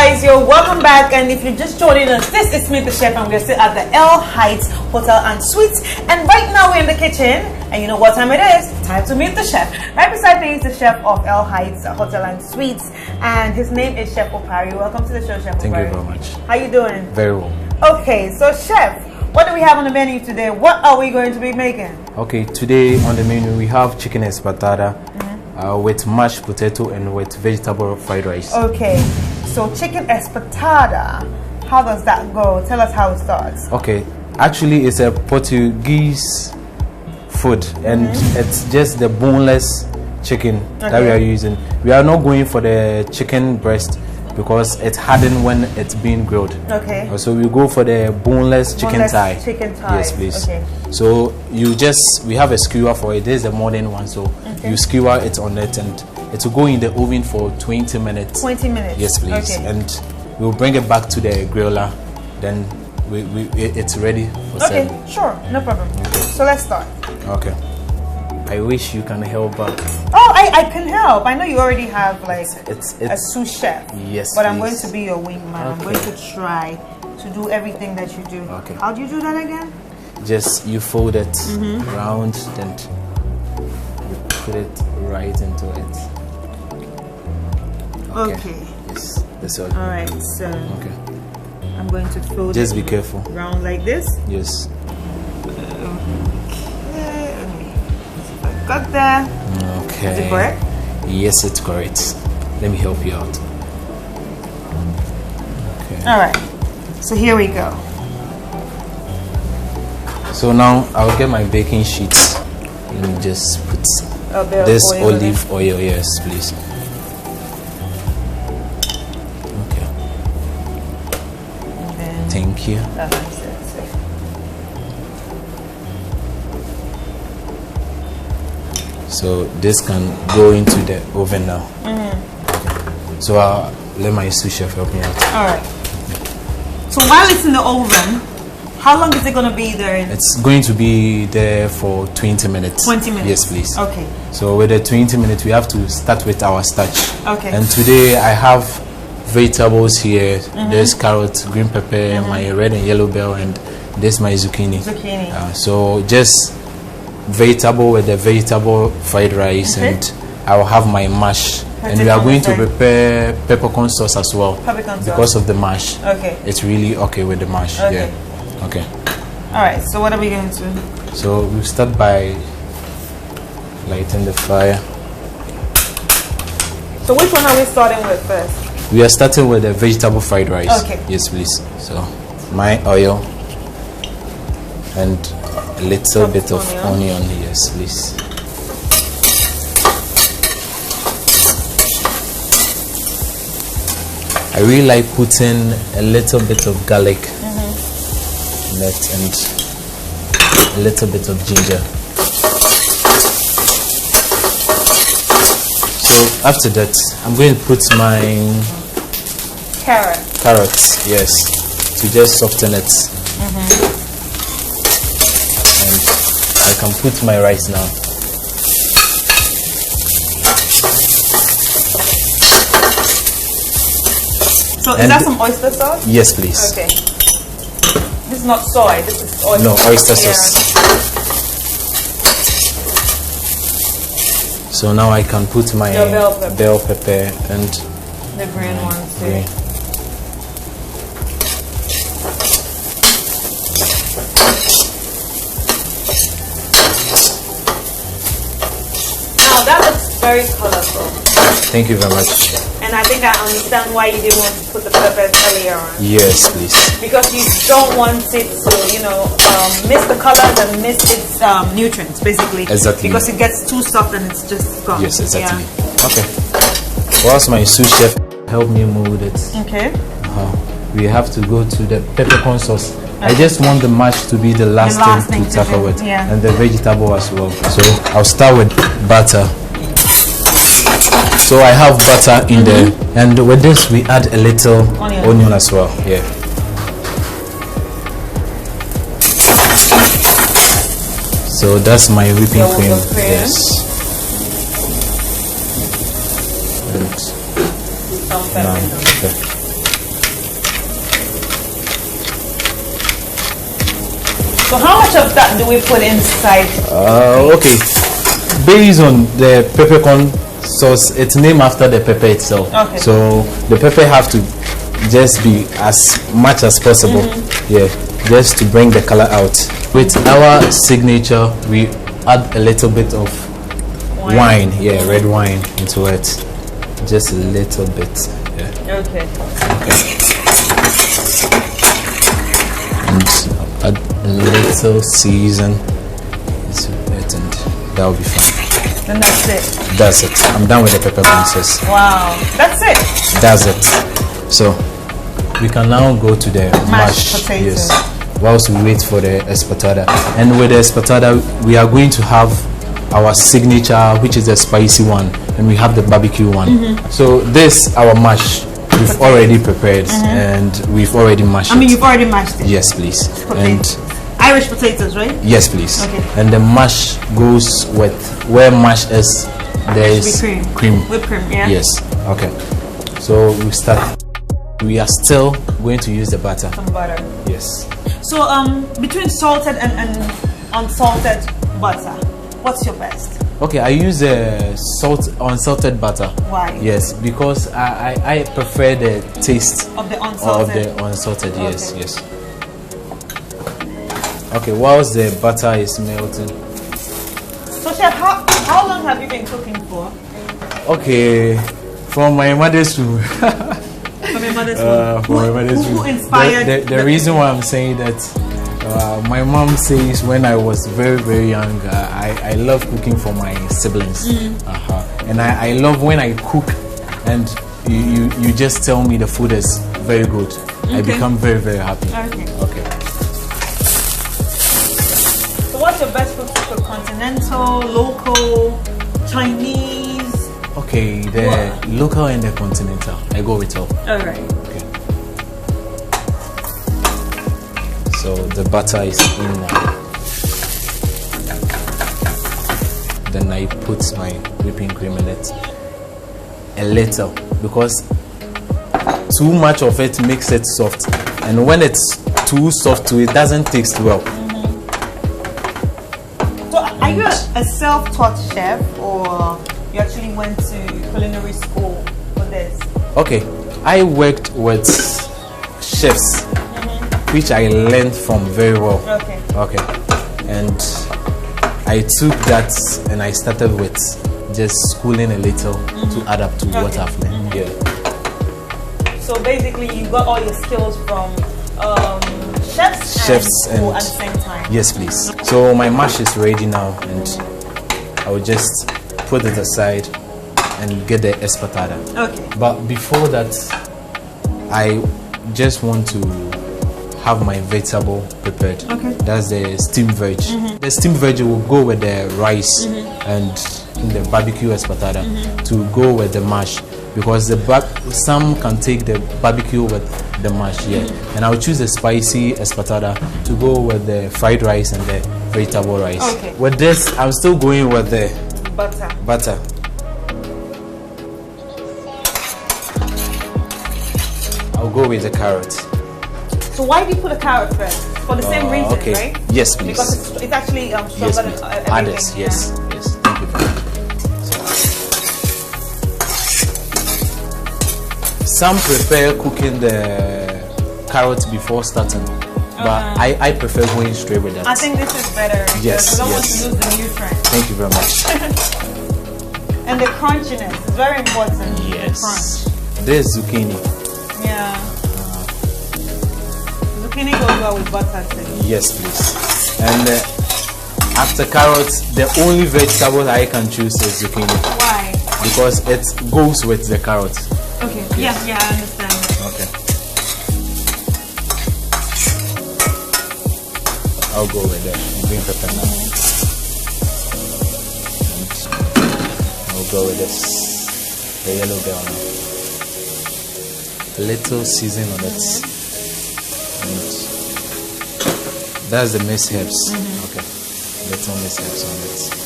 guys, you're welcome back, and if you're just joining us, this is Meet the Chef. I'm gonna sit at the L Heights Hotel and Suites, and right now we're in the kitchen, and you know what time it is? Time to meet the chef. Right beside me is the chef of L Heights Hotel and Suites, and his name is Chef Opare. Welcome to the show, Chef Opare. Thank you very much. How you doing? Very well. Okay, so chef, what do we have on the menu today? What are we going to be making? Okay, today on the menu we have chicken espatada with mashed potato and with vegetable fried rice. Okay, so chicken espatada, how does that go? Tell us how it starts. Okay, actually it's a Portuguese food, and it's just the boneless chicken that we are using. We are not going for the chicken breast because it's hardened when it's being grilled. Okay. So we go for the boneless chicken thigh. Chicken thigh. Yes, please. Okay. So we have a skewer for it. This is a modern one, so you skewer it on it, and it will go in the oven for 20 minutes. 20 minutes. Yes, please. Okay. And we'll bring it back to the griller. Then it's ready for serving. Okay, sure, no problem. Okay. So let's start. Okay. I wish you can help out. Oh, I can help. I know you already have like it's a sous chef. Yes, but please. I'm going to be your wingman. I'm going to try to do everything that you do. Okay. How do you do that again? Just you fold it around, then you put it right into it. Okay. Yes, that's all. All right. So. Okay. I'm going to fold it. Just be careful. Round like this. Yes. Got that. Okay. Is it correct? Yes, it's correct. Let me help you out. Okay. All right. So here we go. So now I'll get my baking sheets. Let me just put this olive oil. Yes, please. Okay. Thank you. So this can go into the oven now. Okay. So I'll let my sous chef help me out. All right. So while it's in the oven, how long is it going to be there? It's going to be there for 20 minutes. 20 minutes? Yes, please. Okay. So with the 20 minutes, we have to start with our starch. Okay. And today I have vegetables here. There's carrot, green pepper, my red and yellow bell, and this my zucchini. So just vegetable with the vegetable fried rice, and I will have my mash. And we are going to prepare peppercorn sauce as well because of the mash. Okay. It's really okay with the mash. Okay. Yeah. Okay. All right. So what are we going to do? So we'll start by lighting the fire. So which one are we starting with first? We are starting with the vegetable fried rice. Okay. Yes, please. So my oil and a little bit of onion. Yes, please. I really like putting a little bit of garlic in it and a little bit of ginger. So after that, I'm going to put my carrots, yes, to just soften it. And I can put my rice now. So is that some oyster sauce? Yes, please. Okay. This is not soy, this is oyster. No, oyster sauce. So now I can put my bell pepper and the green one too. Now that looks very colorful. Thank you very much. And I think I understand why you didn't want to put the peppers earlier on. Yes, please. Because you don't want it to, miss the colors and miss its nutrients, basically. Exactly. Because it gets too soft and it's just gone. Yes, exactly. Yeah. Okay. Whilst my sous chef help me mold it. Okay. We have to go to the peppercorn sauce. I just want the mash to be the last thing to tackle with, and the vegetable as well. So I'll start with butter. So I have butter in there, and with this we add a little onion as well. Yeah. So that's my whipping cream. Yes. And now, okay. So how much of that do we put inside? Okay. Based on the peppercorn sauce, it's named after the pepper itself. Okay. So the pepper have to just be as much as possible. Yeah, just to bring the color out. With our signature, we add a little bit of wine. Yeah, red wine into it. Just a little bit. Yeah. Okay. And add a little season into it, and that will be fine. And that's it. That's it. I'm done with the peppercorn sauce. Wow, that's it. That's it. So we can now go to the mashed potatoes. Yes. Whilst we wait for the espetada. And with the espetada, we are going to have our signature, which is the spicy one, and we have the barbecue one. So this our mash we've already prepared, and we've already mashed it. You've already mashed it. Yes, please. And Irish potatoes, right? Yes, please. Okay. And the mash goes with where mash is. There is cream. Whipped cream. Yeah. Yes. Okay. So we start. We are still going to use the butter. Some butter. Yes. So between salted and unsalted butter, what's your best? Okay, I use unsalted butter. Why? Yes, because I prefer the taste of the unsalted. Okay. Yes. Okay, whilst the butter is melting. So chef, how long have you been cooking for? Okay, from my mother's room. From your mother's room. From my mother's room. Who inspired? The reason why I'm saying that, my mom says when I was very, very young, I love cooking for my siblings. And I love when I cook and you just tell me the food is very good. I become very, very happy. Okay. So what's your best food to cook? Continental, local, Chinese? Okay, the local and the continental. I go with all. Alright. Okay. So the butter is in now. Then I put my whipping cream in it. A little, because too much of it makes it soft. And when it's too soft too, it doesn't taste well. So are you a self-taught chef, or you actually went to culinary school for this? Okay, I worked with chefs, which I learned from very well. Okay, and I took that and I started with just schooling a little to add up to what I've learned. Yeah. So basically, you got all your skills from chefs and school at the same time. Yes, please. So my mash is ready now, and I will just put it aside and get the espetada. Okay. But before that, I just want to have my vegetable prepared. Okay. That's the steamed veg. The steamed veg will go with the rice and the barbecue espetada to go with the mash, because some can take the barbecue with the mash. And I'll choose the spicy espetada to go with the fried rice and the vegetable rice. Okay. With this, I'm still going with the butter. I'll go with the carrot. So why do you put a carrot first? For the same reason, okay. right? Yes, please. Because it's actually stronger than everything. Others, yes. Thank you. Some prefer cooking the carrot before starting, but I prefer going straight with that. I think this is better. Yes, I don't want to lose the nutrients. Thank you very much. And the crunchiness is very important. Yes. The crunch. This zucchini. Yeah. Zucchini goes well with butter too. Yes, please. And after carrots, the only vegetable I can choose is zucchini. Why? Because it goes with the carrot. Okay. Yes. Yeah, I understand. Okay. I'll go with the green pepper now. And I'll go with this, the yellow bell now. A little season on it. And that's the mixed herbs. Okay. Little mixed herbs on it.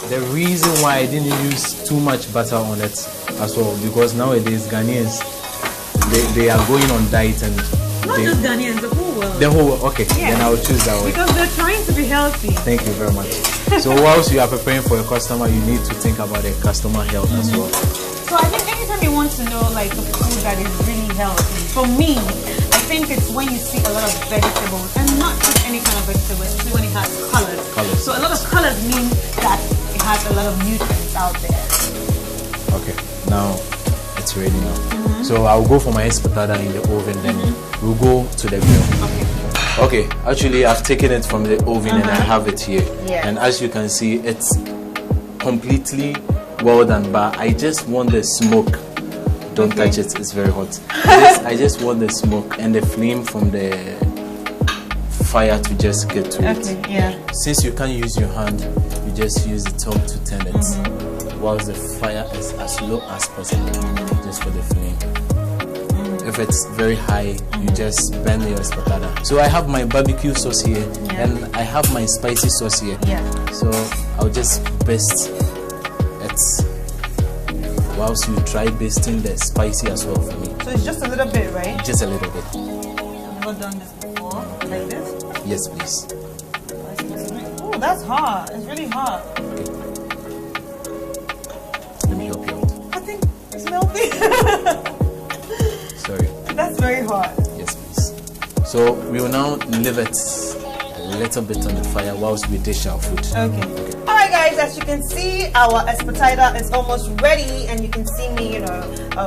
The reason why I didn't use too much butter on it as well, because nowadays Ghanaians, they are going on diet and not just Ghanaians, the whole world. The whole world. Okay, Yeah. then I will choose that way. Because they're trying to be healthy. Thank you very much. So whilst you are preparing for a customer, you need to think about the customer health as well. So I think anytime you want to know like the food that is really healthy, for me, I think it's when you see a lot of vegetables, and not just any kind of vegetable, especially when it has colors. So a lot of colors mean that it has a lot of nutrients out there. Okay, now it's ready now. So I'll go for my espetada in the oven, then we'll go to the grill. Okay, actually I've taken it from the oven and I have it here. Yeah. And as you can see, it's completely well done, but I just want the smoke. Don't touch it, it's very hot. I just want the smoke and the flame from the fire to just get to it. Yeah. Since you can't use your hand, you just use the top to turn it, whilst the fire is as low as possible, just for the flame. If it's very high, you just burn your espetada. So I have my barbecue sauce here, and I have my spicy sauce here. So I'll just baste it whilst you try basting the spicy as well for me. So it's just a little bit, right? Just a little bit. I've never done this before, like this. Yes, please. Oh, that's hot. It's really hot. Okay. Let me help you out. I think it's melting. Sorry. That's very hot. Yes, please. So we will now leave it a little bit on the fire whilst we dish our food. Okay. Alright guys, as you can see, our espetada is almost ready, and you can see me,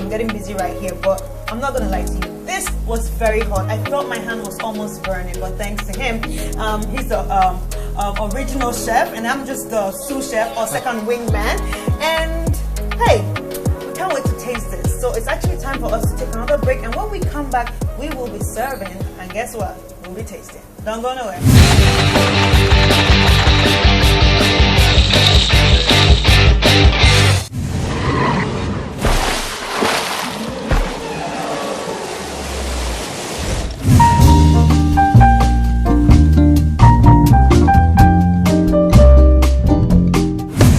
getting busy right here, but I'm not gonna lie to you. This was very hot. I felt my hand was almost burning, but thanks to him, he's the original chef, and I'm just the sous chef or second wing man. And hey, we can't wait to taste this. So it's actually time for us to take another break, and when we come back, we will be serving, and guess what? We'll be tasting. Don't go nowhere.